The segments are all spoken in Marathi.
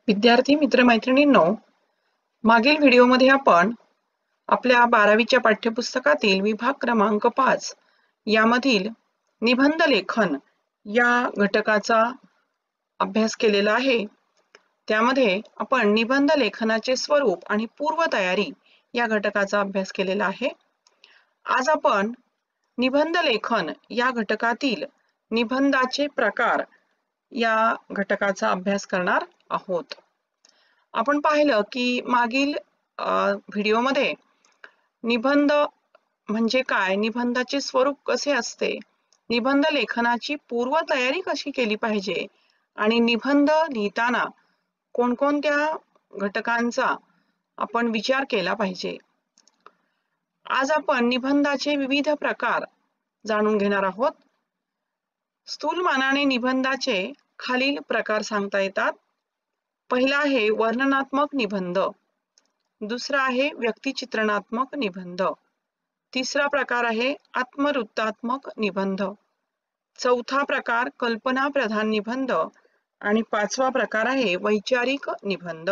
विद्यार्थी मित्रमैत्रिणींनो, मागील व्हिडिओमध्ये आपण आपल्या 12वीच्या पाठ्यपुस्तकातील विभाग क्रमांक 5 यामधील निबंध लेखन या घटकाचा अभ्यास केलेला आहे. त्यामध्ये आपण निबंध लेखनाचे स्वरूप आणि पूर्वतयारी या घटकाचा अभ्यास केलेला आहे. आज आपण निबंध लेखन या घटकातील निबंधाचे प्रकार या घटकाचा अभ्यास करणार आहोत. आपण पाहिलं की मागील व्हिडिओमध्ये निबंध म्हणजे काय, निबंधाचे स्वरूप कसे असते, निबंध लेखनाची पूर्वतयारी कशी केली पाहिजे आणि निबंध लिहिताना कोणकोणत्या घटकांचा आपण विचार केला पाहिजे. आज आपण निबंधाचे विविध प्रकार जाणून घेणार आहोत. स्थूलमानाने निबंधाचे खालील प्रकार सांगता येतात. पहिला आहे वर्णनात्मक निबंध, दुसरा आहे व्यक्तिचित्रणात्मक निबंध, तिसरा प्रकार आहे आत्मवृत्तात्मक निबंध, चौथा प्रकार कल्पना प्रधान निबंध आणि पाचवा प्रकार आहे वैचारिक निबंध.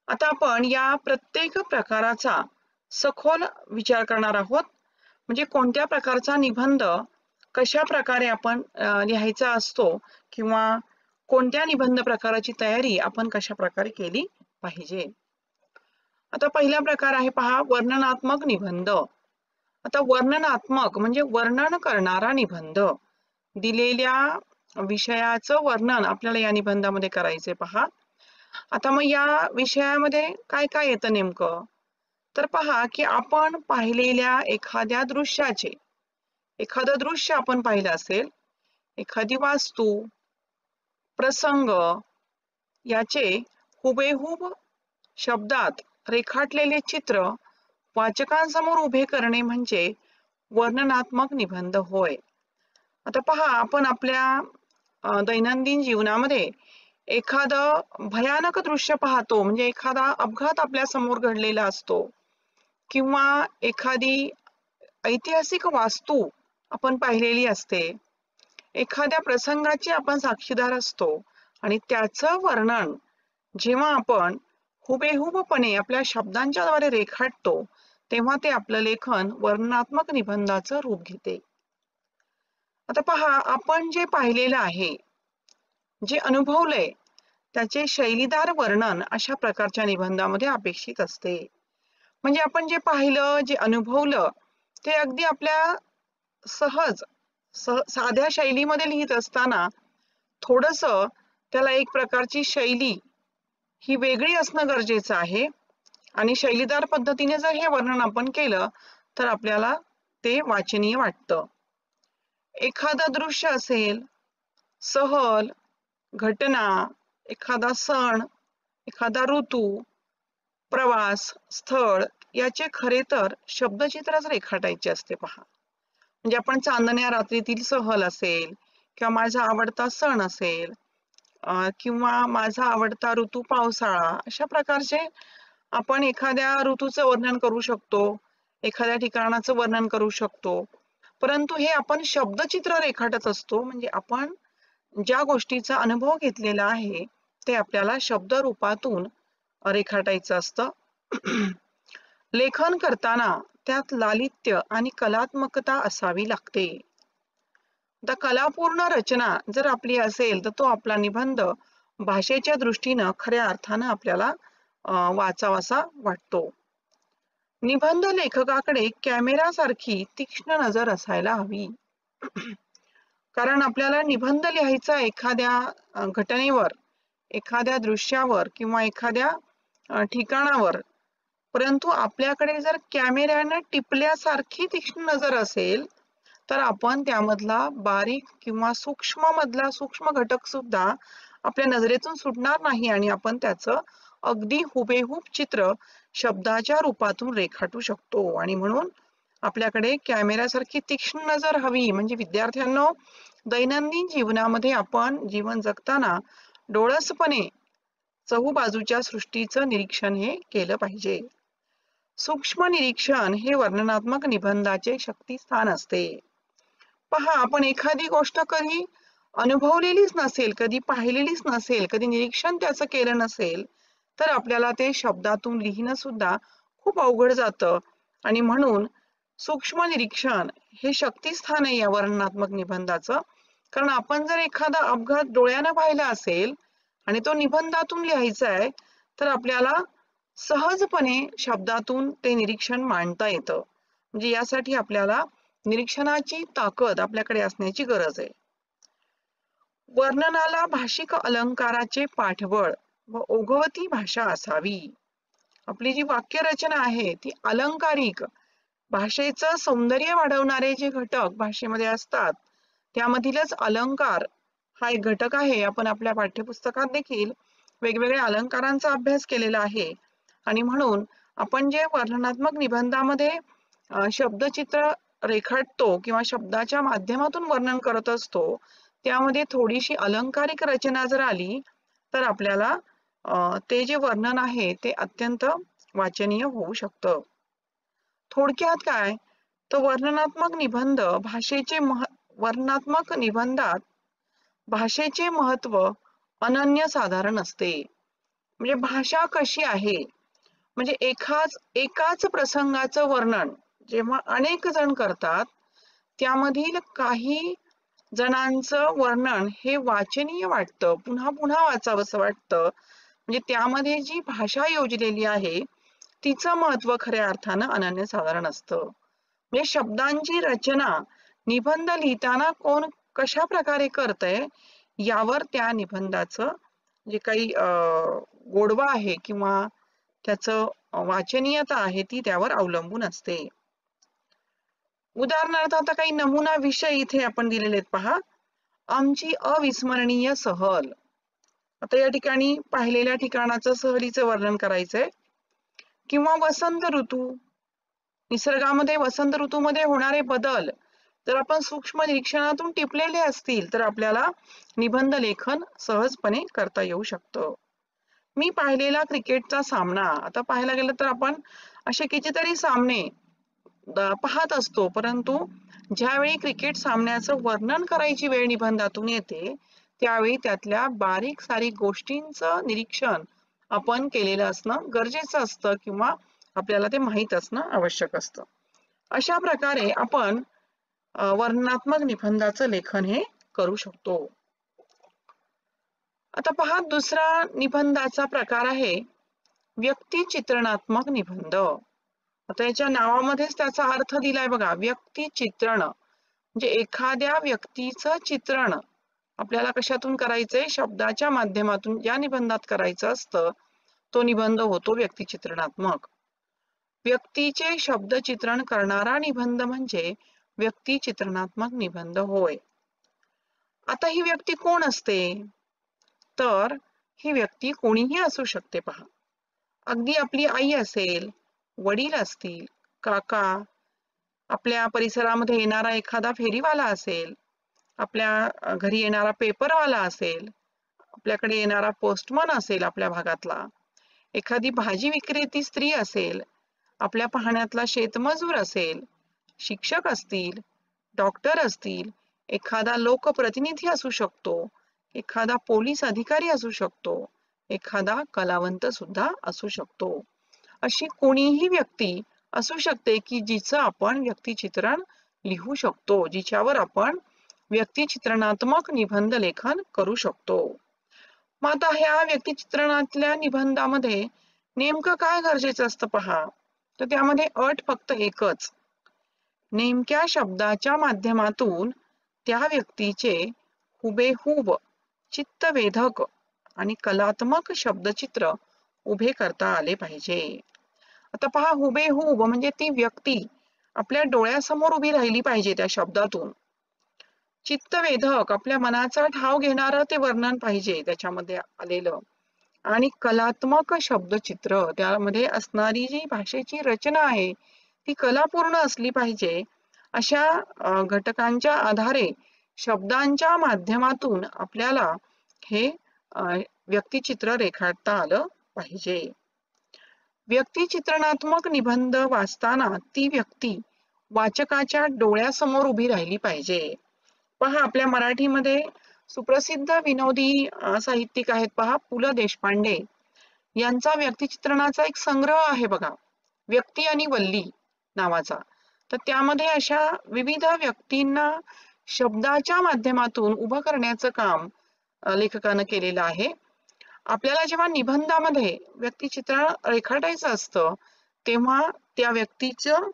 आता आपण या प्रत्येक प्रकाराचा सखोल विचार करणार आहोत. म्हणजे कोणत्या प्रकारचा निबंध कशा प्रकारे आपण लिहायचा असतो किंवा कोणत्या निबंध प्रकाराची तयारी आपण कशा प्रकारे केली पाहिजे. आता पहिला प्रकार आहे पहा, वर्णनात्मक निबंध. आता वर्णनात्मक म्हणजे वर्णन करणारा निबंध. दिलेल्या विषयाचं वर्णन आपल्याला या निबंधामध्ये करायचे पहा. आता मग या विषयामध्ये काय काय येतं नेमकं, तर पहा की आपण पाहिलेल्या एखाद्या दृश्याचे, एखादं दृश्य आपण पाहिलं असेल, एखादी वास्तू, प्रसंग याचे हुबेहूब शब्दात रेखाटलेले चित्र वाचकांसमोर उभे करणे म्हणजे वर्णनात्मक निबंध होय. आता पहा, आपण आपल्या दैनंदिन जीवनामध्ये एखादं भयानक दृश्य पाहतो, म्हणजे एखादा अपघात आपल्या समोर घडलेला असतो किंवा एखादी ऐतिहासिक वास्तू आपण पाहिलेली असते, एखाद्या प्रसंगाची आपण साक्षीदार असतो आणि त्याचं वर्णन जेव्हा आपण हुबेहूबपणे आपल्या शब्दांच्या द्वारे रेखाटतो तेव्हा ते आपलं लेखन वर्णनात्मक निबंधाचं रूप घेते. आता पहा, आपण जे पाहिलेलं आहे, जे अनुभवलंय त्याचे शैलीदार वर्णन अशा प्रकारच्या निबंधामध्ये अपेक्षित असते. म्हणजे आपण जे पाहिलं, जे अनुभवलं ते अगदी आपल्या सहज साध्या शैलीमध्ये लिहित असताना थोडंसं त्याला एक प्रकारची शैली ही वेगळी असणं गरजेचं आहे आणि शैलीदार पद्धतीने जर हे वर्णन आपण केलं तर आपल्याला ते वाचनीय वाटतं. एखादं दृश्य असेल, सहल, घटना, एखादा सण, एखादा ऋतू, प्रवास, स्थळ याचे खरे तर शब्दचित्रच रेखाटायचे असते पहा. म्हणजे आपण चांदण्या रात्रीतील सहल असेल किंवा माझा आवडता सण असेल किंवा माझा आवडता ऋतू पावसाळा, अशा प्रकारचे आपण एखाद्या ऋतूचं वर्णन करू शकतो, एखाद्या ठिकाणाचं वर्णन करू शकतो. परंतु हे आपण शब्दचित्र रेखाटत असतो, म्हणजे आपण ज्या गोष्टीचा अनुभव घेतलेला आहे ते आपल्याला शब्द रूपातून रेखाटायचं असतं. लेखन करताना त्यात लालित्य आणि कलात्मकता असावी लागते. आता कलापूर्ण रचना जर आपली असेल तर तो आपला निबंध भाषेच्या दृष्टीनं खऱ्या अर्थानं आपल्याला वाचावासा वाटतो. निबंध लेखकाकडे कॅमेरासारखी तीक्ष्ण नजर असायला हवी. कारण आपल्याला निबंध लिहायचा एखाद्या घटनेवर, एखाद्या दृश्यावर किंवा एखाद्या ठिकाणावर, परंतु आपल्याकडे जर कॅमेऱ्याने टिपल्यासारखी तीक्ष्ण नजर असेल तर आपण त्यामधला बारीक किंवा सूक्ष्म घटक सुद्धा आपल्या नजरेतून सुटणार नाही आणि आपण त्याचं अगदी हुबेहूब चित्र शब्दाच्या रूपातून रेखाटू शकतो. आणि म्हणून आपल्याकडे कॅमेऱ्यासारखी तीक्ष्ण नजर हवी. म्हणजे विद्यार्थ्यांनो, दैनंदिन जीवनामध्ये आपण जीवन जगताना डोळसपणे चहूबाजूच्या सृष्टीचं निरीक्षण हे केलं पाहिजे. सूक्ष्म निरीक्षण हे वर्णनात्मक निबंधाचे शक्तिस्थान असते. पहा, आपण एखादी गोष्ट कधी अनुभवलेलीच नसेल, कधी पाहिलेलीच नसेल, कधी निरीक्षण त्याचं केलं नसेल, तर आपल्याला ते शब्दातून लिहिणं सुद्धा खूप अवघड जातं. आणि म्हणून सूक्ष्म निरीक्षण हे शक्तिस्थान आहे या वर्णनात्मक निबंधाचं. कारण आपण जर एखादा अपघात डोळ्यानं पाहिला असेल आणि तो निबंधातून लिहायचा आहे, तर आपल्याला सहजपणे शब्दातून ते निरीक्षण मांडता येतं. म्हणजे यासाठी आपल्याला निरीक्षणाची ताकद आपल्याकडे असण्याची गरज आहे. वर्णनाला भाषिक अलंकाराचे पाठबळ व ओघवती भाषा असावी. आपली जी वाक्यरचना आहे ती अलंकारिक, भाषेचं सौंदर्य वाढवणारे जे घटक भाषेमध्ये असतात त्यामधीलच अलंकार हा एक घटक आहे. आपण आपल्या पाठ्यपुस्तकात देखील वेगवेगळ्या अलंकारांचा अभ्यास केलेला आहे. आणि म्हणून आपण जे वर्णनात्मक निबंधामध्ये शब्दचित्र रेखाटतो किंवा शब्दाच्या माध्यमातून वर्णन करत असतो, त्यामध्ये थोडीशी अलंकारिक रचना जर आली तर आपल्याला ते जे वर्णन आहे ते अत्यंत वाचनीय होऊ शकतं. थोडक्यात काय, तर वर्णनात्मक निबंध वर्णनात्मक निबंधात भाषेचे महत्व अनन्यसाधारण असते. म्हणजे भाषा कशी आहे, म्हणजे एकाच प्रसंगाचं वर्णन जेव्हा अनेक जण करतात, त्यामधील काही जणांचं वर्णन हे वाचनीय वाटतं, पुन्हा पुन्हा वाचावंसं वाटतं. म्हणजे त्यामध्ये जी भाषा योजलेली आहे तिचं महत्व खऱ्या अर्थानं अनन्यसाधारण असतं. म्हणजे शब्दांची रचना निबंध लिहिताना कोण कशा प्रकारे करतंय यावर त्या निबंधाचं जे काही गोडवा आहे किंवा त्याचं वाचनीयता आहे ती त्यावर अवलंबून असते. उदाहरणार्थ आता काही नमुना विषय इथे आपण दिलेले आहेत पहा. आमची अविस्मरणीय सहल. आता या ठिकाणी पाहिलेल्या ठिकाणाचं सहलीचं वर्णन करायचंय. किंवा वसंत ऋतू, निसर्गामध्ये वसंत ऋतूमध्ये होणारे बदल जर आपण सूक्ष्म निरीक्षणातून टिपलेले असतील तर आपल्याला निबंध लेखन सहजपणे करता येऊ शकतं. मी पाहिलेला क्रिकेटचा सामना. आता पाहायला गेलं तर आपण असे कितीतरी सामने पाहत असतो, परंतु ज्यावेळी क्रिकेट सामन्याचं वर्णन करायची वेळ निबंधातून येते त्यावेळी त्यातल्या बारीक सारीक गोष्टींचं निरीक्षण आपण केलेलं असणं गरजेचं असतं किंवा आपल्याला ते माहीत असणं आवश्यक असतं. अशा प्रकारे आपण वर्णनात्मक निबंधाचं लेखन हे करू शकतो. आता पहा, दुसरा निबंधाचा प्रकार आहे व्यक्तिचित्रणात्मक निबंध. आता याच्या नावामध्येच त्याचा अर्थ दिलाय बघा, व्यक्तिचित्रण. म्हणजे एखाद्या व्यक्तीचं चित्रण आपल्याला कशातून करायचंय, शब्दाच्या माध्यमातून ज्या निबंधात करायचं असतं तो निबंध होतो व्यक्तिचित्रणात्मक. व्यक्तीचे शब्दचित्रण करणारा निबंध म्हणजे व्यक्तिचित्रणात्मक निबंध होय. आता ही व्यक्ती कोण असते, तर ही व्यक्ती कोणीही असू शकते पहा. अगदी आपली आई असेल, वडील असतील, काका, आपल्या परिसरामध्ये येणारा एखादा फेरीवाला असेल, आपल्या घरी येणारा पेपरवाला असेल, आपल्याकडे येणारा पोस्टमन असेल आपल्या भागातला, एखादी भाजी विक्रेती स्त्री असेल, आपल्या पाहण्यातला शेतमजूर असेल, शिक्षक असतील, डॉक्टर असतील, एखादा लोकप्रतिनिधी असू शकतो, एखादा पोलीस अधिकारी असू शकतो, एखादा कलावंत सुद्धा असू शकतो. अशी कोणीही व्यक्ती असू शकते की जिचं आपण व्यक्तिचित्रण लिहू शकतो, जिच्यावर आपण व्यक्तिचित्रणात्मक निबंध लेखन करू शकतो. मग आता ह्या व्यक्तिचित्रणातल्या निबंधामध्ये नेमकं काय गरजेचं असतं पहा, तर त्यामध्ये अट फक्त एकच, नेमक्या शब्दाच्या माध्यमातून त्या व्यक्तीचे हुबेहूब चित्तवेधक आणि कलात्मक शब्दचित्र उभे करता आले पाहिजे. आता पहा, हुबेहूब म्हणजे ती व्यक्ती आपल्या डोळ्यासमोर उभी राहिली पाहिजे त्या शब्दातून. चित्तवेधक, आपल्या मनाचा ठाव घेणारं ते वर्णन पाहिजे त्याच्यामध्ये आलेलं. आणि कलात्मक शब्दचित्र, त्यामध्ये असणारी जी भाषेची रचना आहे ती कलापूर्ण असली पाहिजे. अशा घटकांच्या आधारे शब्दांच्या माध्यमातून आपल्याला हे व्यक्तिचित्र रेखाटता आलं पाहिजे. व्यक्तिचित्रणात्मक निबंध वाचताना ती व्यक्ती वाचकाच्या डोळ्यासमोर उभी राहिली पाहिजे. पहा, आपल्या मराठीमध्ये सुप्रसिद्ध विनोदी साहित्यिक आहेत पहा, पु ल देशपांडे यांचा व्यक्तिचित्रणाचा एक संग्रह आहे बघा, व्यक्ती आणि वल्ली नावाचा. तर त्यामध्ये अशा विविध व्यक्तींना शब्दाच्या माध्यमातून उभं करण्याचं काम लेखकानं केलेलं आहे. आपल्याला जेव्हा निबंधामध्ये व्यक्तिचित्र रेखाटायचं असतं तेव्हा त्या व्यक्तीचं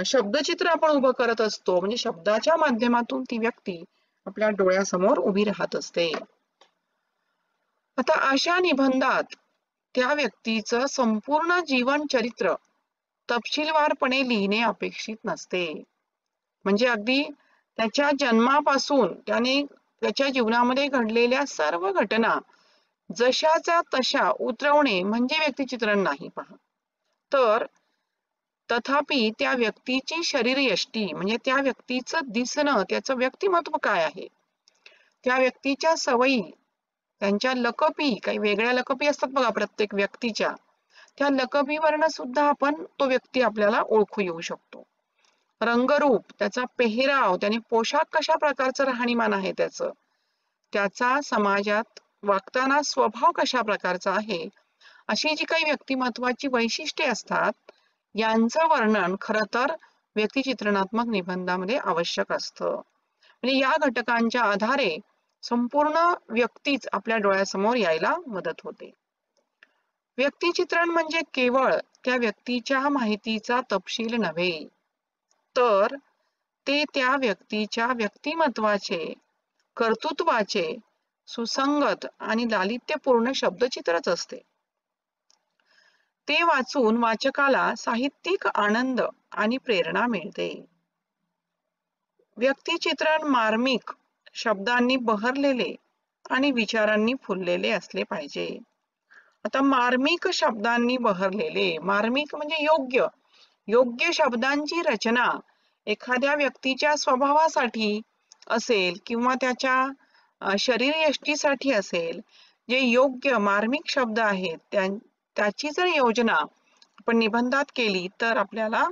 शब्दचित्र आपण उभं करत असतो, म्हणजे शब्दाच्या माध्यमातून ती व्यक्ती आपल्या डोळ्यासमोर उभी राहत असते. आता अशा निबंधात त्या व्यक्तीचं संपूर्ण जीवन चरित्र तपशीलवारपणे लिहिणे अपेक्षित नसते. म्हणजे अगदी त्याच्या जन्मापासून त्याने त्याच्या जीवनामध्ये घडलेल्या सर्व घटना जशाच्या तशा उतरवणे म्हणजे व्यक्तिचित्रण नाही पहा. तर तथापि त्या व्यक्तीची शरीरयष्टी म्हणजे त्या व्यक्तीचं दिसणं, त्याचं व्यक्तिमत्व काय आहे, त्या व्यक्तीच्या सवयी, त्यांच्या लकपी, काही वेगळ्या लकपी असतात बघा प्रत्येक व्यक्तीच्या, त्या लकपीवरनं सुद्धा आपण तो व्यक्ती आपल्याला ओळखू येऊ शकतो. रंगरूप, त्याचा पेहराव, त्याने पोशाख कशा प्रकारचं राहणीमान आहे त्याचा समाजात वागताना स्वभाव कशा प्रकारचा आहे, अशी जी काही व्यक्तिमत्वाची वैशिष्ट्ये असतात यांचं वर्णन खरं तर व्यक्तिचित्रणात्मक निबंधामध्ये आवश्यक असतं. म्हणजे या घटकांच्या आधारे संपूर्ण व्यक्तीच आपल्या डोळ्यासमोर यायला मदत होते. व्यक्तिचित्रण म्हणजे केवळ त्या व्यक्तीच्या माहितीचा तपशील नव्हे, तर ते त्या व्यक्तीच्या व्यक्तिमत्वाचे, कर्तृत्वाचे सुसंगत आणि लालित्यपूर्ण शब्दचित्रच असते. ते वाचून वाचकाला साहित्यिक आनंद आणि प्रेरणा मिळते. व्यक्तिचित्रण मार्मिक शब्दांनी बहरलेले आणि विचारांनी फुललेले असले पाहिजे. आता मार्मिक शब्दांनी बहरलेले, मार्मिक म्हणजे योग्य, योग्य शब्दांची रचना एखाद्या व्यक्तीच्या स्वभावासाठी असेल किंवा त्याच्या शरीरयष्टीसाठी असेल, जे योग्य मार्मिक शब्द आहेत त्याची जर योजना आपण निबंधात केली तर आपल्याला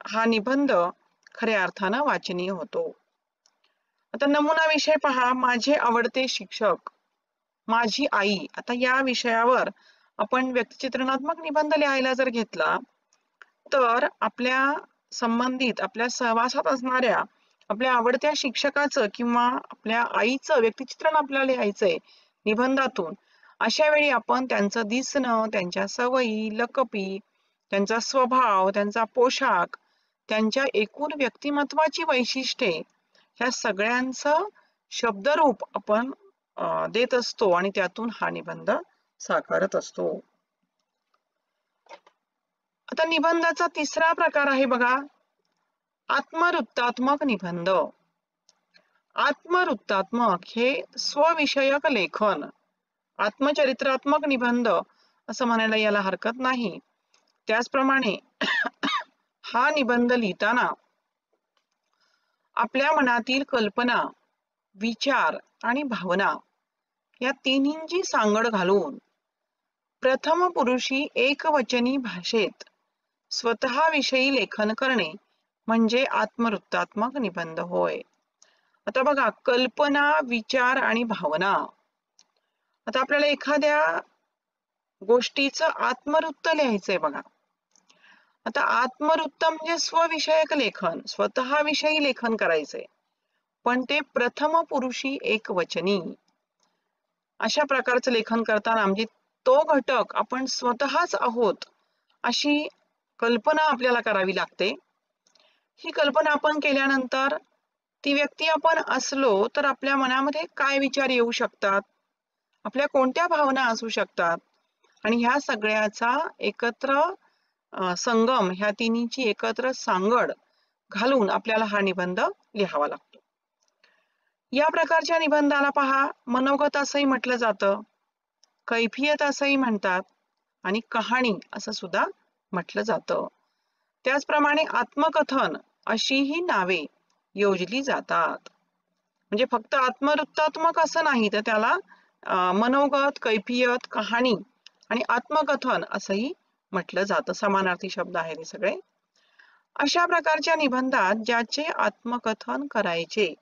हा निबंध खऱ्या अर्थानं वाचनीय होतो. आता नमुना विषय पहा, माझे आवडते शिक्षक, माझी आई. आता या विषयावर आपण व्यक्तिचित्रणात्मक निबंध लिहायला जर घेतला तर आपल्या संबंधित, आपल्या सहवासात असणाऱ्या आपल्या आवडत्या शिक्षकाचं किंवा आपल्या आईचं व्यक्तिचित्रण आपल्याला लिहायचंय निबंधातून. अशा वेळी आपण त्यांचं दिसणं, त्यांच्या सवयी, लकपी, त्यांचा स्वभाव, त्यांचा पोशाख, त्यांच्या एकूण व्यक्तिमत्वाची वैशिष्ट्ये, ह्या सगळ्यांचं शब्दरूप आपण देत असतो आणि त्यातून हा निबंध साकारत असतो. आता निबंधाचा तिसरा प्रकार आहे बघा, आत्मवृत्तात्मक निबंध. आत्मवृत्तात्मक हे स्वविषयक लेखन, आत्मचरित्रात्मक निबंध असं म्हणायला याला हरकत नाही. त्याचप्रमाणे हा निबंध लिहिताना आपल्या मनातील कल्पना, विचार आणि भावना या तिन्हींची सांगड घालून प्रथम पुरुषी एकवचनी भाषेत स्वतःविषयी लेखन करणे म्हणजे आत्मवृत्तात्मक निबंध होय. आता बघा, कल्पना, विचार आणि भावना. आता आपल्याला एखाद्या गोष्टीचं आत्मवृत्त लिहायचंय बघा. आता आत्मवृत्त म्हणजे स्वविषयक लेखन, स्वतःविषयी लेखन करायचंय, पण ते प्रथम पुरुषी एकवचनी. अशा प्रकारचं लेखन करताना म्हणजे तो घटक आपण स्वतःच आहोत अशी कल्पना आपल्याला करावी लागते. ही कल्पना आपण केल्यानंतर ती व्यक्ती आपण असलो तर आपल्या मनामध्ये काय विचार येऊ शकतात, आपल्या कोणत्या भावना असू शकतात, आणि ह्या सगळ्याचा एकत्र संगम, ह्या तिन्हीची एकत्र सांगड घालून आपल्याला हा निबंध लिहावा लागतो. या प्रकारच्या निबंधाला पहा, मनोगत असंही म्हटलं जातं, कैफियत असंही म्हणतात आणि कहाणी असं सुद्धा म्हटलं जातं. त्याचप्रमाणे आत्मकथन अशीही नावे योजली जातात. म्हणजे फक्त आत्मवृत्तात्मक असं नाही, तर त्याला मनोगत, कैफियत, कहाणी आणि आत्मकथन असंही म्हटलं जातं. समानार्थी शब्द आहेत हे सगळे. अशा प्रकारच्या निबंधात ज्याचे आत्मकथन करायचे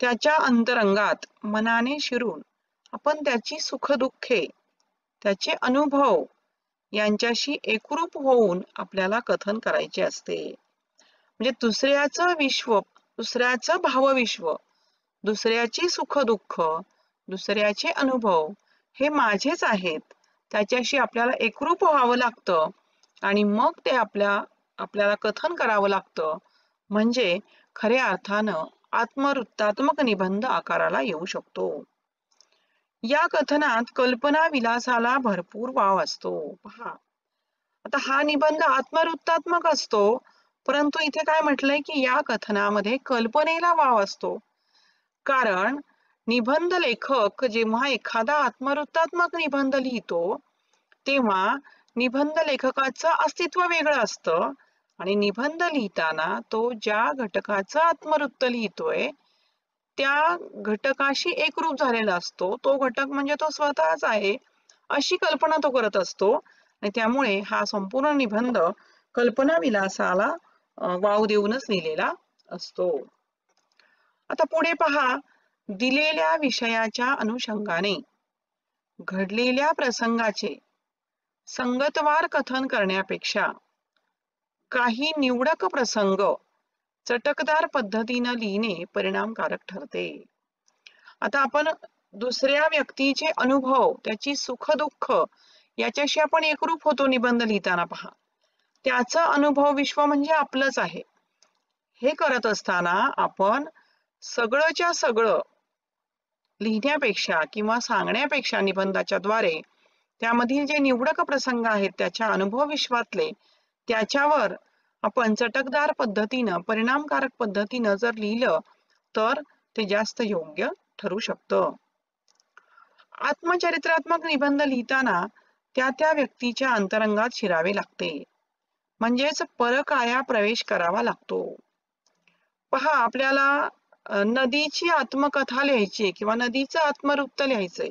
त्याच्या अंतरंगात मनाने शिरून आपण त्याची सुखदुःखे, त्याचे अनुभव यांच्याशी एकरूप होऊन आपल्याला कथन करायचे असते. म्हणजे दुसऱ्याचं विश्व, दुसऱ्याचं भावविश्व, दुसऱ्याची सुखदुःख, दुसऱ्याचे अनुभव हे माझेच आहेत, त्याच्याशी आपल्याला एकरूप व्हावं लागतं आणि मग ते आपल्याला कथन करावं लागतं. म्हणजे खऱ्या अर्थानं आत्मवृत्तात्मक निबंध आकाराला येऊ शकतो. या कथनात कल्पना विलासाला भरपूर वाव असतो. पहा, आता हा निबंध आत्मवृत्तात्मक असतो, परंतु इथे काय म्हटलंय की या कथनामध्ये कल्पनेला वाव असतो. कारण निबंध लेखक जेव्हा एखादा आत्मवृत्तात्मक निबंध लिहितो तेव्हा निबंध लेखकाचं अस्तित्व वेगळं असतं आणि निबंध लिहिताना तो ज्या घटकाचं आत्मवृत्त लिहितोय त्या घटकाशी एकरूप झालेला असतो. तो घटक म्हणजे तो स्वतःच आहे अशी कल्पना तो करत असतो आणि त्यामुळे हा संपूर्ण निबंध कल्पना विलासाला वाव देऊनच लिहिलेला असतो. आता पुढे पहा, दिलेल्या विषयाच्या अनुषंगाने घडलेल्या प्रसंगाचे संगतवार कथन करण्यापेक्षा काही निवडक प्रसंग चटकदार पद्धतीनं लिहिणे परिणामकारक ठरते. आता आपण दुसऱ्या व्यक्तीचे अनुभव, त्याची सुख-दुःख याच्याशी आपण एकरूप होतो निबंध लिहिताना. पहा, त्याचं अनुभव विश्व म्हणजे आपलंच आहे. हे करत असताना आपण सगळंच्या सगळं लिहिण्यापेक्षा किंवा सांगण्यापेक्षा निबंधाच्या द्वारे त्यामधील जे निवडक प्रसंग आहेत त्याच्या अनुभव विश्वातले त्याच्यावर आपण चटकदार पद्धतीनं, परिणामकारक पद्धतीनं जर लिहिलं तर ते जास्त योग्य ठरू शकतं. आत्मचरित्रात्मक निबंध लिहिताना त्या व्यक्तीच्या अंतरंगात शिरावे लागते, म्हणजेच परकाया प्रवेश करावा लागतो. पहा, आपल्याला नदीची आत्मकथा लिहायची किंवा नदीचं आत्मवृत्त लिहायचंय,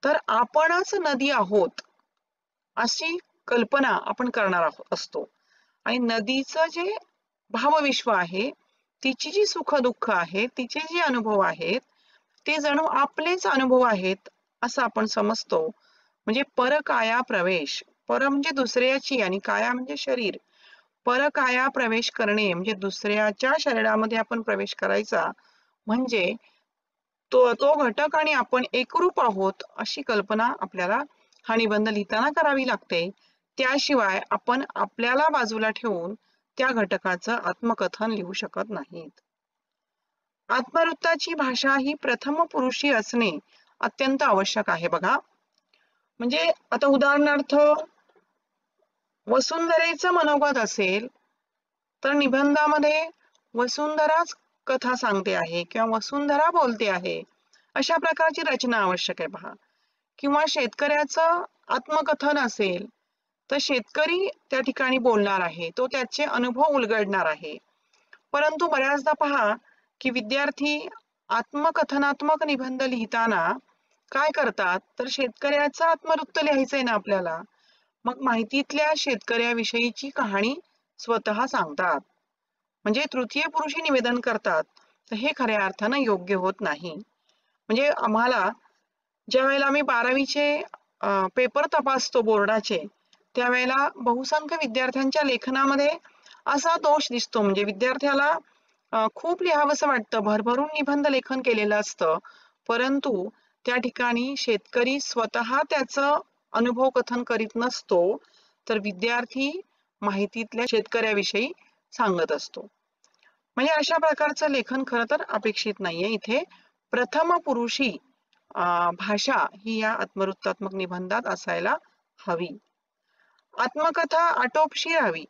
तर आपणच नदी आहोत अशी कल्पना आपण करणार असतो आणि नदीचं जे भावविश्व आहे, तिची जी सुख दुःख आहे, तिचे जे अनुभव आहेत ते जणू आपलेच अनुभव आहेत असं आपण समजतो. म्हणजे परकाया प्रवेश, पर म्हणजे दुसऱ्याची आणि काया म्हणजे शरीर, परकाया प्रवेश करणे म्हणजे दुसऱ्याच्या शरीरामध्ये आपण प्रवेश करायचा, म्हणजे तो घटक आणि आपण एकरूप आहोत अशी कल्पना आपल्याला हा निबंध लिहिताना करावी लागते. त्याशिवाय आपण आपल्याला बाजूला ठेवून त्या घटकाचं आत्मकथन लिहू शकत नाहीत. आत्मवृत्ताची भाषा ही प्रथम पुरुषी असणे अत्यंत आवश्यक आहे. बघा, म्हणजे आता उदाहरणार्थ वसुंधरेचं मनोगत असेल तर निबंधामध्ये वसुंधराच कथा सांगते आहे किंवा वसुंधरा बोलते आहे अशा प्रकारची रचना आवश्यक आहे. पहा, किंवा शेतकऱ्याचं आत्मकथन असेल तर शेतकरी त्या ठिकाणी बोलणार आहे, तो त्याचे अनुभव उलगडणार आहे. परंतु बऱ्याचदा पहा की विद्यार्थी आत्मकथनात्मक निबंध लिहिताना काय करतात, तर शेतकऱ्याचं आत्मवृत्त लिहायचंय ना आपल्याला, मग माहितीतल्या शेतकऱ्याविषयीची कहाणी स्वतः सांगतात, म्हणजे तृतीय पुरुषी निवेदन करतात. तर हे खऱ्या अर्थानं योग्य होत नाही. म्हणजे आम्हाला ज्या वेळेला आम्ही 12वीचे पेपर तपासतो बोर्डाचे, त्यावेळेला बहुसंख्य विद्यार्थ्यांच्या लेखनामध्ये असा दोष दिसतो, म्हणजे विद्यार्थ्याला खूप लिहावंसं वाटतं, भरभरून निबंध लेखन केलेलं असतं, परंतु त्या ठिकाणी शेतकरी स्वतः त्याचं अनुभव कथन करीत नसतो, तर विद्यार्थी माहितीतल्या शेतकऱ्याविषयी सांगत असतो. म्हणजे अशा प्रकारचं लेखन खरं तर अपेक्षित नाहीये. इथे प्रथम पुरुषी भाषा ही या आत्मवृत्तात्मक निबंधात असायला हवी. आत्मकथा आटोपशीर हवी,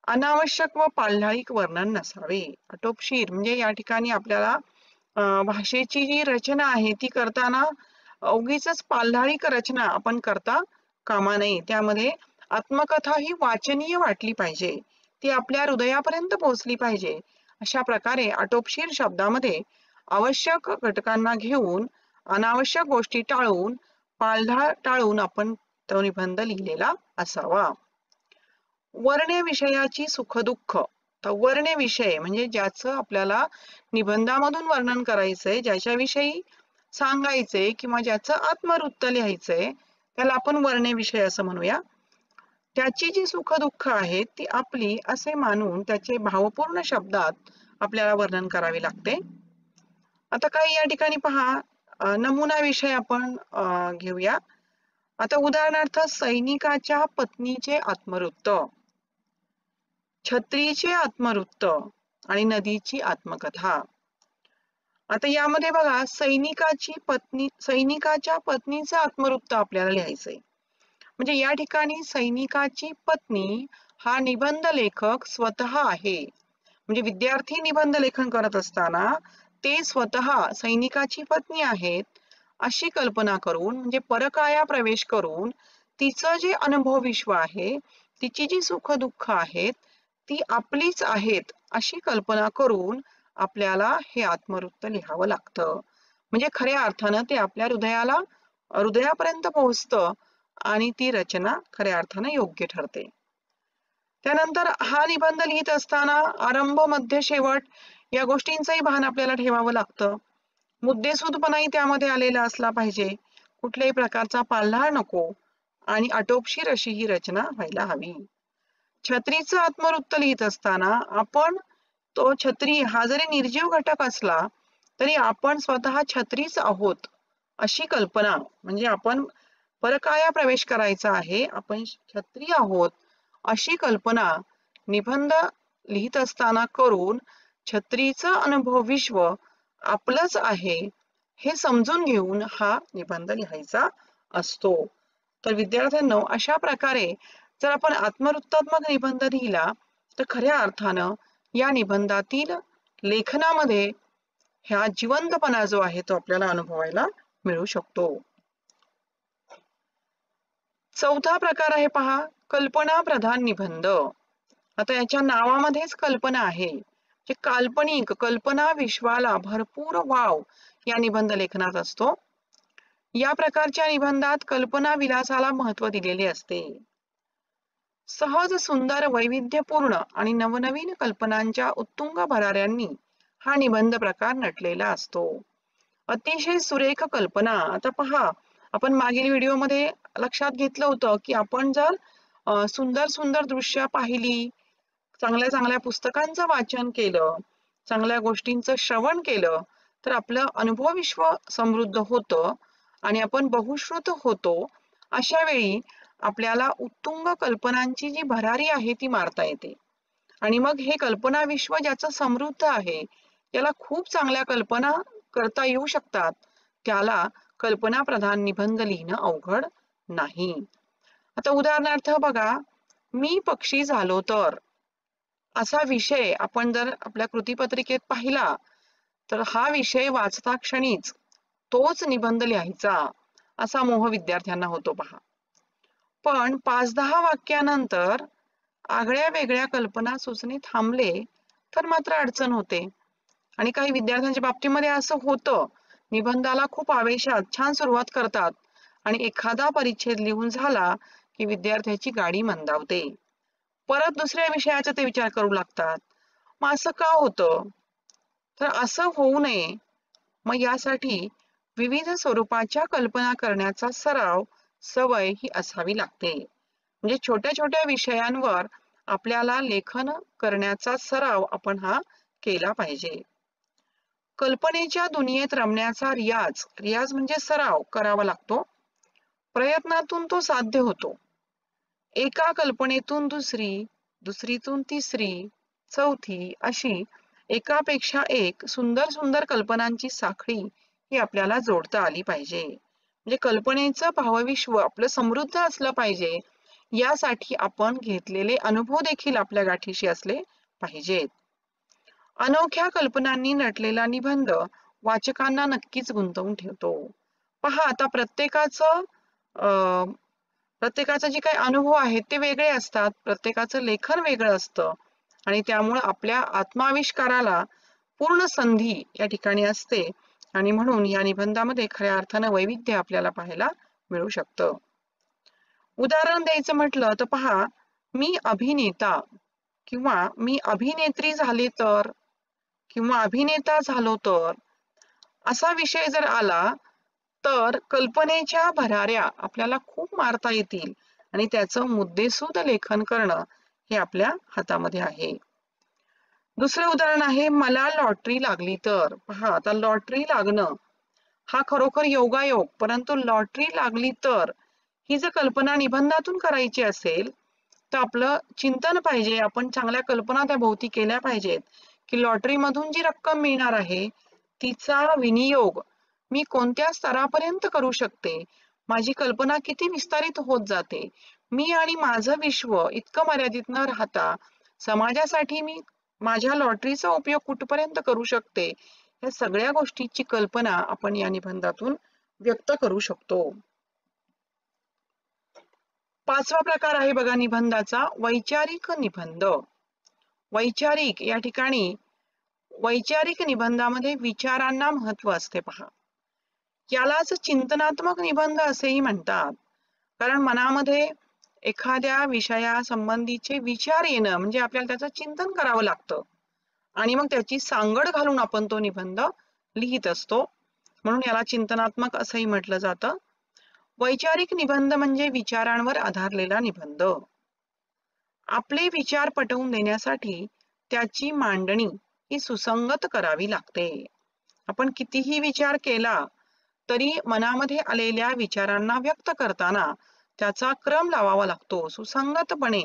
अनावश्यक व पाल्हाळिक वर्णन नसावे. आटोपशीर म्हणजे या ठिकाणी आपल्याला भाषेची जी रचना आहे ती करताना उगीचच पाल्हाळिक रचना आपण करता कामा नये. त्यामध्ये आत्मकथा ही वाचनीय वाटली पाहिजे, ती आपल्या हृदयापर्यंत पोहोचली पाहिजे. अशा प्रकारे आटोपशीर शब्दामध्ये आवश्यक घटकांना घेऊन अनावश्यक गोष्टी टाळून, पालढा टाळून आपण तो निबंध लिहिलेला असावा. वर्ण्य विषयाची सुखदुःख तर वर्ण्य विषय म्हणजे ज्याचं आपल्याला निबंधामधून वर्णन करायचंय, ज्याच्याविषयी सांगायचंय किंवा ज्याचं आत्मवृत्त लिहायचंय त्याला आपण वर्ण्य विषय असं म्हणूया. त्याची जी सुख दुःख आहेत ती आपली असे मानून त्याचे भावपूर्ण शब्दात आपल्याला वर्णन करावे लागते. आता काही या ठिकाणी पहा नमुना विषय आपण घेऊया. आता उदाहरणार्थ सैनिकाच्या पत्नीचे आत्मवृत्त, छत्रीचे आत्मवृत्त आणि नदीची आत्मकथा. आता यामध्ये बघा सैनिकाच्या पत्नीचं आत्मवृत्त आपल्याला लिहायचंय. म्हणजे या ठिकाणी सैनिकाची पत्नी हा निबंध लेखक स्वतः आहे. म्हणजे विद्यार्थी निबंध लेखन करत असताना ते स्वतः सैनिकाची पत्नी आहेत अशी कल्पना करून, म्हणजे परकाया प्रवेश करून तिचं जे अनुभव विश्व आहे, तिची जी सुख दुःख आहेत ती आपलीच आहेत अशी कल्पना करून आपल्याला हे आत्मवृत्त लिहावं लागतं. म्हणजे खऱ्या अर्थानं ते आपल्या हृदयापर्यंत पोहोचतं आणि ती रचना खऱ्या अर्थानं योग्य ठरते. त्यानंतर हा निबंध लिहित असताना आरंभ मध्य शेवट या गोष्टींचंही भान आपल्याला ठेवावं लागतं. मुद्देसूदपणाही त्यामध्ये आलेला असला पाहिजे, कुठल्याही प्रकारचा पाल्हाळ नको आणि आटोपशीर अशी ही रचना व्हायला हवी. छत्रीचं आत्मवृत्त लिहित असताना आपण तो छत्री हा जरी निर्जीव घटक असला तरी आपण स्वतः छत्रीच आहोत अशी कल्पना, म्हणजे आपण परकाया प्रवेश करायचा आहे, आपण छत्री आहोत अशी कल्पना निबंध लिहित असताना करून छत्रीचं अनुभव विश्व आपलंच आहे हे समजून घेऊन हा निबंध लिहायचा असतो. तर विद्यार्थ्यांनो, अशा प्रकारे जर आपण आत्मवृत्तात्मक निबंध लिहिला तर खऱ्या अर्थानं या निबंधातील लेखनामध्ये ह्या जिवंतपणा जो आहे तो आपल्याला अनुभवायला मिळू शकतो. चौथा प्रकार आहे पहा, कल्पना प्रधान निबंध. आता याच्या नावामध्येच कल्पना आहे. जे काल्पनिक कल्पना विश्वाला भरपूर वाव या निबंध लेखनात असतो. या प्रकारच्या निबंधात कल्पना विलासाला महत्व दिलेले असते. सहज सुंदर वैविध्यपूर्ण आणि नवनवीन कल्पनांच्या उत्तुंग भराऱ्यांनी हा निबंध प्रकार नटलेला असतो. अतिशय सुरेख कल्पना. आता पहा, आपण मागील व्हिडिओमध्ये लक्षात घेतलं होतं की आपण जर सुंदर सुंदर दृश्य पाहिली, चांगल्या चांगल्या पुस्तकांचं वाचन केलं, चांगल्या गोष्टींचं श्रवण केलं तर आपलं अनुभव विश्व समृद्ध होतं आणि आपण बहुश्रुत होतो. अशा वेळी आपल्याला उत्तुंग कल्पनांची जी भरारी आहे ती मारता येते आणि मग हे कल्पना विश्व ज्याचं समृद्ध आहे, त्याला खूप चांगल्या कल्पना करता येऊ शकतात, त्याला कल्पना प्रधान निबंध लिहिणं अवघड नाही. आता उदाहरणार्थ बघा, मी पक्षी झालो तर असा विषय आपण जर आपल्या कृतीपत्रिकेत पाहिला तर हा विषय वाचता क्षणीच तोच निबंध लिहायचा असा मोह विद्यार्थ्यांना होतो पहा. पण 5-10 वाक्यानंतर आगळ्या वेगळ्या कल्पना सुचणे थांबले तर मात्र अडचण होते. आणि काही विद्यार्थ्यांच्या बाबतीमध्ये असं होतं, निबंधाला खूप आवेशात छान सुरुवात करतात आणि एखादा परिच्छेद लिहून झाला की विद्यार्थ्याची गाडी मंदावते. परत दुसऱ्या विषयाचा ते विचार करू लागतात. मग असं का होतं? तर असं होऊ नये मग यासाठी विविध स्वरूपाच्या कल्पना करण्याचा सवय ही असावी लागते. म्हणजे छोट्या छोट्या विषयांवर आपल्याला लेखन करण्याचा सराव आपण हा केला पाहिजे. कल्पनेच्या दुनियेत रमण्याचा रियाज म्हणजे सराव करावा लागतो. प्रयत्नातून तो साध्य होतो. एका कल्पनेतून दुसरी, दुसरीतून तिसरी, चौथी अशी एकापेक्षा एक सुंदर सुंदर कल्पनांची साखळी ही आपल्याला जोडता आली पाहिजे. म्हणजे कल्पनेचं भावविश्व आपलं समृद्ध असलं पाहिजे, यासाठी आपण घेतलेले अनुभव देखील आपल्या गाठीशी असले पाहिजेत. अनोख्या कल्पनांनी नटलेला निबंध वाचकांना नक्कीच गुंतवून ठेवतो. पहा, आता प्रत्येकाचे जे काही अनुभव आहेत ते वेगळे असतात, प्रत्येकाचं लेखन वेगळं असतं आणि त्यामुळे आपल्या आत्माविष्काराला पूर्ण संधी या ठिकाणी असते आणि म्हणून या निबंधामध्ये खऱ्या अर्थानं वैविध्य आपल्याला पाहायला मिळू शकतं. उदाहरण द्यायचं म्हटलं तर पहा, मी अभिनेता किंवा मी अभिनेत्री झाले तर, किंवा अभिनेता झालो तर, असा विषय जर आला तर कल्पनेच्या भराऱ्या आपल्याला खूप मारता येतील आणि त्याचं मुद्देसूद लेखन करणं हे आपल्या हातामध्ये आहे. दुसरं उदाहरण आहे, मला लॉटरी लागली तर. पहा, आता लॉटरी लागणं हा खरोखर योगायोग, परंतु लॉटरी लागली तर ही जर कल्पना निबंधातून करायची असेल तर आपलं चिंतन पाहिजे, आपण चांगल्या कल्पना त्या भोवती केल्या पाहिजेत की लॉटरी मधून जी रक्कम मिळणार आहे तिचा विनियोग मी कोणत्या स्तरापर्यंत करू शकते, माझी कल्पना किती विस्तारित होत जाते, मी आणि माझं विश्व इतकं मर्यादित न राहता समाजासाठी मी माझ्या लॉटरीचा उपयोग कुठपर्यंत करू शकते, या सगळ्या गोष्टीची कल्पना आपण या निबंधातून व्यक्त करू शकतो. पाचवा प्रकार आहे बघा निबंधाचा, वैचारिक निबंध. वैचारिक या ठिकाणी वैचारिक निबंधामध्ये विचारांना महत्व असते. पहा, यालाच चिंतनात्मक निबंध असेही म्हणतात, कारण मनामध्ये एखाद्या विषयासंबंधीचे विचार येणं म्हणजे आपल्याला त्याचं चिंतन करावं लागतं आणि मग त्याची सांगड घालून आपण तो निबंध लिहित असतो, म्हणून याला चिंतनात्मक असंही म्हटलं जातं. वैचारिक निबंध म्हणजे विचारांवर आधारलेला निबंध. आपले विचार पटवून देण्यासाठी त्याची मांडणी ही सुसंगत करावी लागते. आपण कितीही विचार केला तरी मनामध्ये आलेल्या विचारांना व्यक्त करताना त्याचा क्रम लावावा लागतो, सुसंगतपणे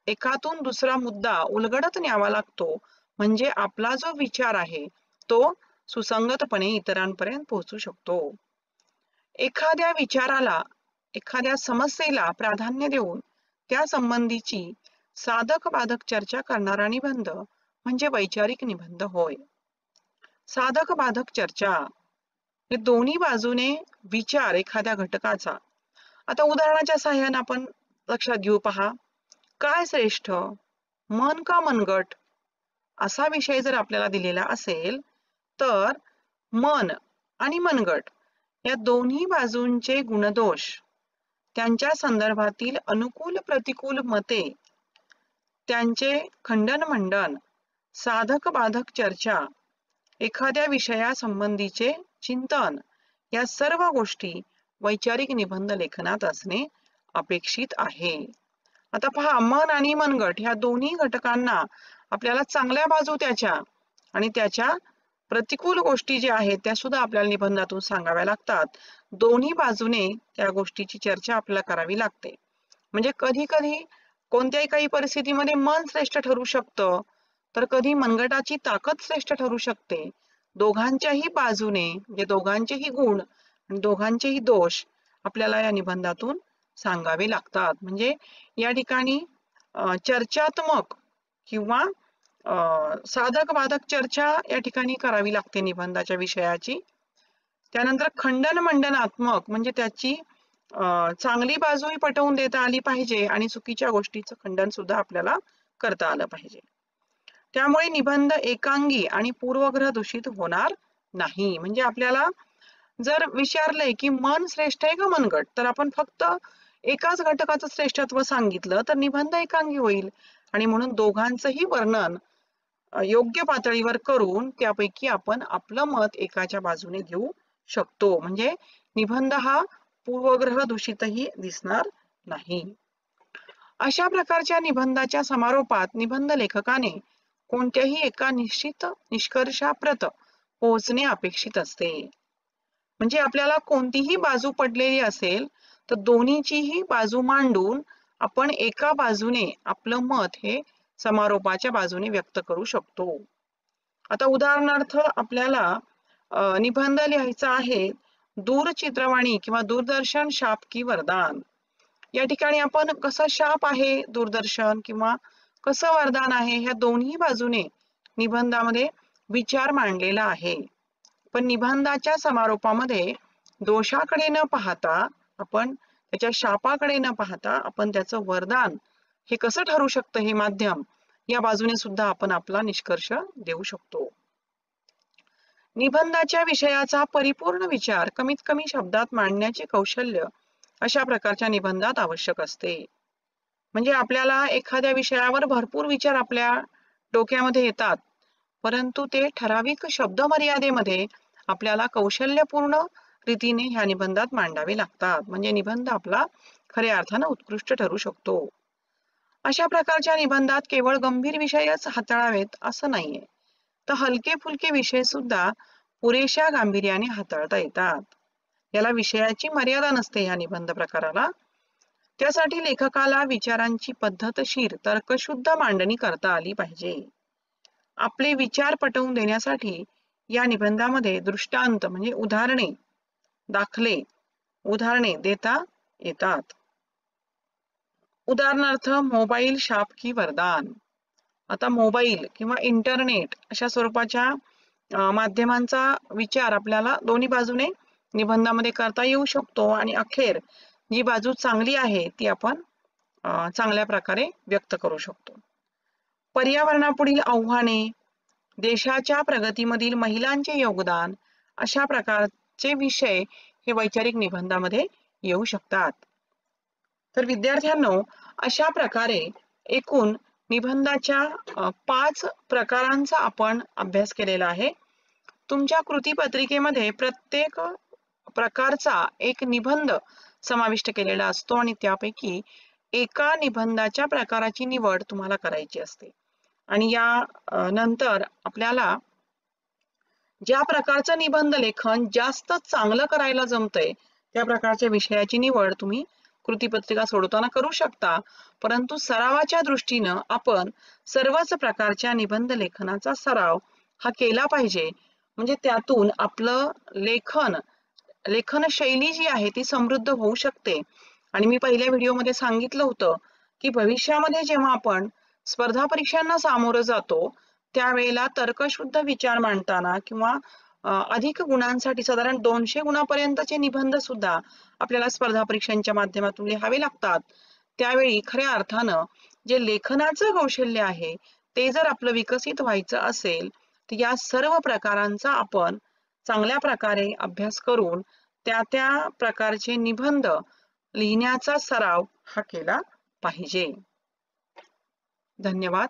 एकातून दुसरा मुद्दा उलगडत न्यावा लागतो, म्हणजे आपला जो विचार आहे तो सुसंगतपणे इतरांपर्यंत पोहोचू शकतो. एखाद्या विचाराला, एखाद्या समस्येला प्राधान्य देऊन त्या संबंधीची साधक बाधक चर्चा करणारा निबंध म्हणजे वैचारिक निबंध होय. साधक बाधक चर्चा हे दोन्ही बाजूने विचार एखाद्या घटकाचा. आता उदाहरणाच्या साहाय्याने आपण लक्षात घेऊ. पहा, काय श्रेष्ठ, मन का मनगट, असा विषय जर आपल्याला दिलेला असेल तर मन आणि मनगट या दोन्ही बाजूंचे गुणदोष, त्यांच्या संदर्भातील अनुकूल प्रतिकूल मते, त्यांचे खंडन मंडन, साधक बाधक चर्चा, एखाद्या विषयासंबंधीचे चिंतन, या सर्व गोष्टी वैचारिक निबंध लेखनात असणे अपेक्षित आहे. आता पहा, मन आणि मनगट ह्या दोन्ही घटकांना आपल्याला चांगल्या बाजू त्याच्या आणि त्याच्या प्रतिकूल गोष्टी ज्या आहेत त्या सुद्धा आपल्याला निबंधातून सांगाव्या लागतात. दोन्ही बाजूने त्या गोष्टीची चर्चा आपल्याला करावी लागते. म्हणजे कधी कधी कोणत्याही काही परिस्थितीमध्ये मन श्रेष्ठ ठरू शकतं, तर कधी मनगटाची ताकद श्रेष्ठ ठरू शकते. दोघांच्याही बाजूने म्हणजे दोघांचेही गुण आणि दोघांचेही दोष आपल्याला या निबंधातून सांगावे लागतात. म्हणजे या ठिकाणी चर्चात्मक किंवा साधक बाधक चर्चा या ठिकाणी करावी लागते निबंधाच्या विषयाची. त्यानंतर खंडन मंडनात्मक म्हणजे त्याची चांगली बाजूही पटवून देता आली पाहिजे आणि चुकीच्या गोष्टीचं खंडन सुद्धा आपल्याला करता आलं पाहिजे. त्यामुळे निबंध एकांगी आणि पूर्वग्रह दूषित होणार नाही. म्हणजे आपल्याला जर विचारलंय की मन श्रेष्ठ आहे का मनगट, तर आपण फक्त एकाच घटकाचं श्रेष्ठत्व सांगितलं तर निबंध एकांगी होईल आणि म्हणून दोघांचंही वर्णन योग्य पातळीवर करून त्यापैकी आपण आपलं मत एकाच्या बाजूने घेऊ शकतो. म्हणजे निबंध हा पूर्वग्रह दूषितही दिसणार नाही. अशा प्रकारच्या निबंधाच्या समारोपात निबंध लेखकाने कोणत्याही एका निश्चित निष्कर्षाप्रत पोहोचणे अपेक्षित असते. म्हणजे आपल्याला कोणतीही बाजू पडलेली असेल तर दोन्हीचीही बाजू मांडून आपण एका बाजूने आपलं मत हे समारोपाच्या बाजूने व्यक्त करू शकतो. आता उदाहरणार्थ आपल्याला निबंध लिहायचा आहे, दूरचित्रवाणी किंवा दूरदर्शन शाप की वरदान. या ठिकाणी आपण कसं शाप आहे दूरदर्शन किंवा कसं वरदान आहे ह्या दोन्ही बाजूने निबंधामध्ये विचार मांडलेला आहे. पण निबंधाच्या समारोपामध्ये दोषाकडे न पाहता, आपण त्याच्या शापाकडे न पाहता आपण त्याचं वरदान हे कसं ठरू शकतं हे माध्यम, या बाजूने सुद्धा आपण आपला निष्कर्ष देऊ शकतो. निबंधाच्या विषयाचा परिपूर्ण विचार कमीत कमी शब्दात मांडण्याचे कौशल्य अशा प्रकारच्या निबंधात आवश्यक असते. म्हणजे आपल्याला एखाद्या विषयावर भरपूर विचार आपल्या डोक्यामध्ये येतात, परंतु ते ठराविक शब्द मर्यादेमध्ये आपल्याला कौशल्यपूर्ण रीतीने ह्या निबंधात मांडावे लागतात. म्हणजे निबंध आपला खऱ्या अर्थानं उत्कृष्ट ठरू शकतो. अशा प्रकारच्या निबंधात केवळ गंभीर विषयच हाताळावेत असं नाहीये, तर हलके फुलके विषय सुद्धा पुरेशा गांभीर्याने हाताळता येतात. याला विषयाची मर्यादा नसते या निबंध प्रकाराला. त्यासाठी लेखकाला विचारांची पद्धतशीर तर्कशुद्ध मांडणी करता आली पाहिजे. आपले विचार पटवून देण्यासाठी या निबंधामध्ये दृष्टांत म्हणजे उदाहरणे देता येतात. उदाहरणार्थ मोबाईल शाप की वरदान. आता मोबाईल किंवा इंटरनेट अशा स्वरूपाच्या माध्यमांचा विचार आपल्याला दोन्ही बाजूने निबंधामध्ये करता येऊ शकतो आणि अखेर जी बाजू चांगली आहे ती आपण चांगल्या प्रकारे व्यक्त करू शकतो. पर्यावरणापुढील आव्हाने, देशाच्या प्रगतीमधील महिलांचे योगदान अशा प्रकारचे विषय हे वैचारिक निबंधामध्ये येऊ शकतात. तर विद्यार्थ्यांनो, अशा प्रकारे एकूण निबंधाच्या 5 प्रकारांचा आपण अभ्यास केलेला आहे. तुमच्या कृतीपत्रिकेमध्ये प्रत्येक प्रकारचा एक निबंध समाविष्ट केलेला असतो आणि त्यापैकी एका निबंधाच्या प्रकाराची निवड तुम्हाला करायची असते. आणि या नंतर आपल्याला ज्या प्रकारचं निबंध लेखन जास्त चांगलं करायला जमतंय त्या प्रकारच्या विषयाची निवड तुम्ही कृतीपत्रिका सोडवताना करू शकता. परंतु सरावाच्या दृष्टीनं आपण सर्वच प्रकारच्या निबंध लेखनाचा सराव हा केला पाहिजे. म्हणजे त्यातून आपलं लेखन शैली जी आहे ती समृद्ध होऊ शकते. आणि मी पहिल्या व्हिडिओमध्ये सांगितलं होतं की भविष्यामध्ये जेव्हा आपण स्पर्धा परीक्षांना सामोरं जातो त्यावेळेला तर्कशुद्ध विचार मांडताना किंवा अधिक गुणांसाठी साधारण 200 गुणापर्यंतचे निबंध सुद्धा आपल्याला स्पर्धा परीक्षांच्या माध्यमातून लिहावे लागतात. त्यावेळी खऱ्या अर्थानं जे लेखनाचं कौशल्य आहे ते जर आपलं विकसित व्हायचं असेल तर या सर्व प्रकारांचा आपण चांगल्या प्रकारे अभ्यास करून त्या प्रकारचे निबंध लिहिण्याचा सराव हा केला पाहिजे. धन्यवाद.